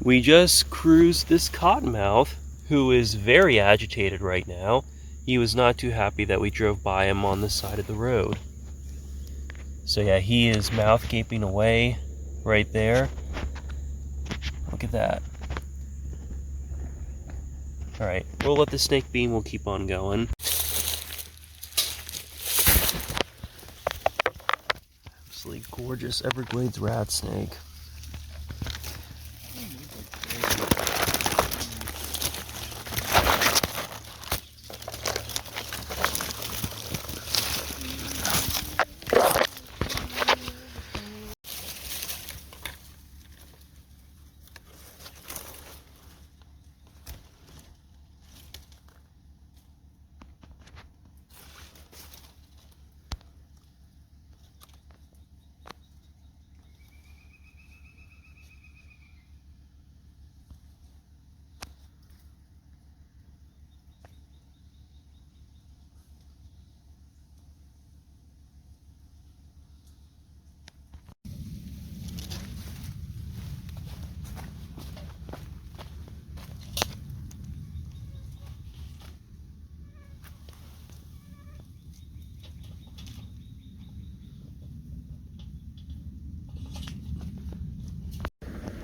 We just cruised this cottonmouth, who is very agitated right now. He was not too happy that we drove by him on the side of the road. So yeah, he is mouth gaping away right there. Look at that. Alright, we'll let the snake be and we'll keep on going. Absolutely gorgeous Everglades rat snake.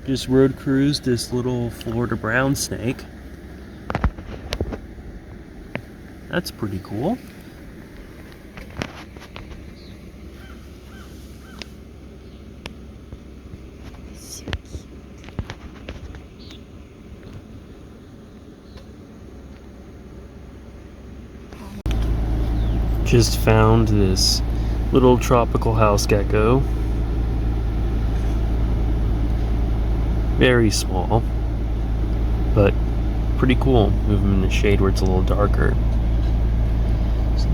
Just road cruised this little Florida brown snake. That's pretty cool. Just found this little tropical house gecko. Very small, but pretty cool. Move him in the shade where it's a little darker. It's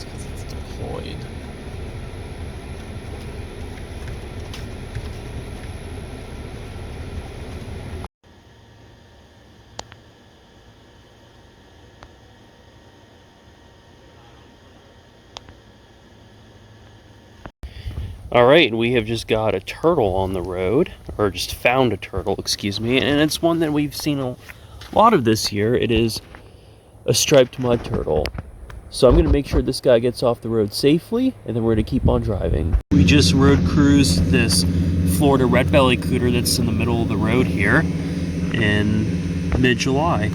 because it's deployed. Alright, we have just got a turtle on the road, or just found a turtle, excuse me, and it's one that we've seen a lot of this year. It is a striped mud turtle. So I'm going to make sure this guy gets off the road safely, and then we're going to keep on driving. We just road cruised this Florida red-bellied cooter that's in the middle of the road here in mid-July.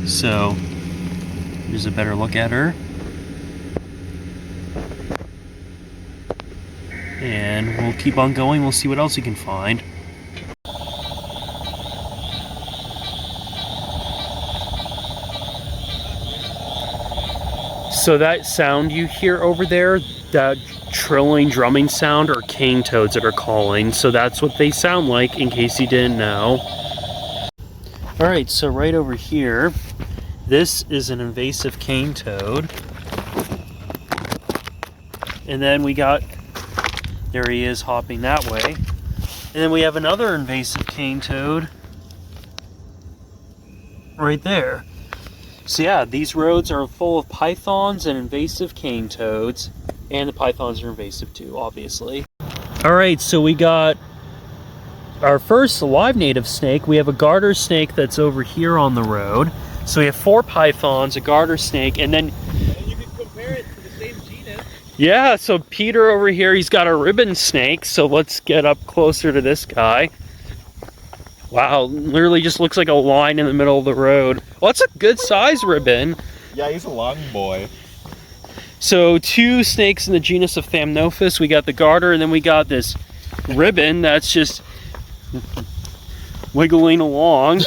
So here's a better look at her. And we'll keep on going, we'll see what else we can find. So that sound you hear over there, that trilling drumming sound, are cane toads that are calling. So that's what they sound like, in case you didn't know. Alright, so right over here, this is an invasive cane toad. And then we got, there he is hopping that way. And then we have another invasive cane toad right there. So yeah, these roads are full of pythons and invasive cane toads. And the pythons are invasive too, obviously. Alright, so we got our first live native snake. We have a garter snake that's over here on the road. So we have 4 pythons, a garter snake, and then... And you can compare it to the same genus. Yeah, so Peter over here, he's got a ribbon snake, so let's get up closer to this guy. Wow, literally just looks like a line in the middle of the road. Well, that's a good size ribbon. Yeah, he's a long boy. So 2 snakes in the genus of Thamnophis. We got the garter, and then we got this ribbon that's just wiggling along.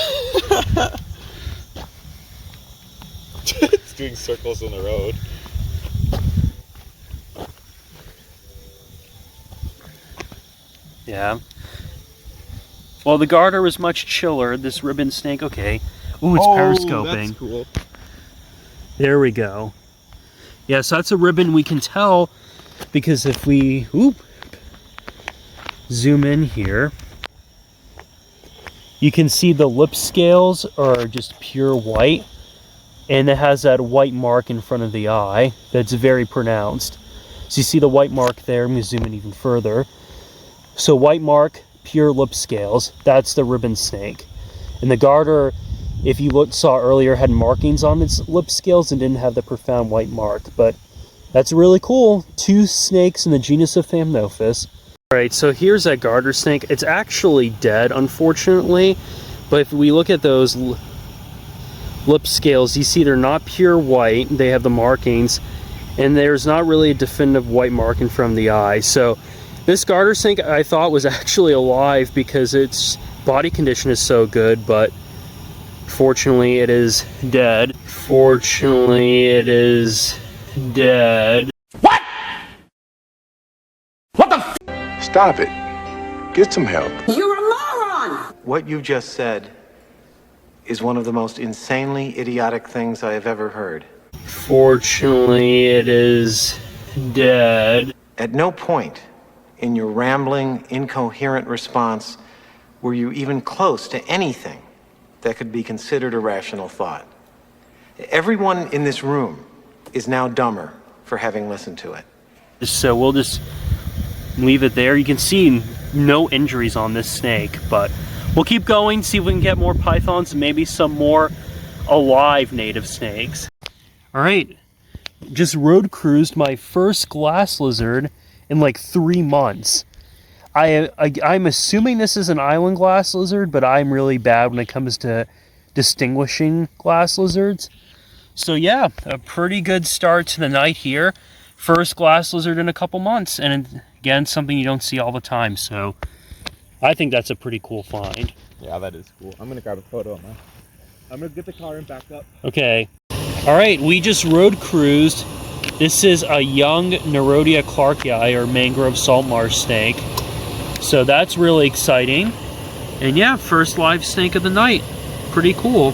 It's doing circles on the road. Yeah. Well, the garter was much chiller. This ribbon snake, okay. Ooh, it's periscoping. That's cool. There we go. Yeah, so that's a ribbon. We can tell because if we zoom in here, you can see the lip scales are just pure white. and it has that white mark in front of the eye that's very pronounced. So you see the white mark there. I'm going to zoom in even further. So white mark, pure lip scales, that's the ribbon snake. And the garter, if you saw earlier, had markings on its lip scales and didn't have the profound white mark. But that's really cool. 2 snakes in the genus of Thamnophis. Alright, so here's that garter snake. It's actually dead, unfortunately. But if we look at those lip scales, you see they're not pure white. They have the markings. And there's not really a definitive white marking from the eye. So this garter snake I thought was actually alive because its body condition is so good, but fortunately it is dead. Fortunately it is dead. What? What the Stop it. Get some help. You're a moron! What you just said is one of the most insanely idiotic things I have ever heard. Fortunately, it is dead. At no point in your rambling, incoherent response were you even close to anything that could be considered a rational thought. Everyone in this room is now dumber for having listened to it. So we'll just leave it there. You can see no injuries on this snake, but we'll keep going, see if we can get more pythons and maybe some more alive native snakes. All right, just road cruised my first glass lizard in like 3 months. I'm assuming this is an island glass lizard, but I'm really bad when it comes to distinguishing glass lizards. So yeah, a pretty good start to the night here. First glass lizard in a couple months, and again, something you don't see all the time. So I think that's a pretty cool find. Yeah, that is cool. I'm gonna grab a photo now. I'm gonna get the car and back up. Okay. All right, we just road cruised. This is a young Nerodia clarkii, or mangrove salt marsh snake. So that's really exciting. And yeah, first live snake of the night. Pretty cool.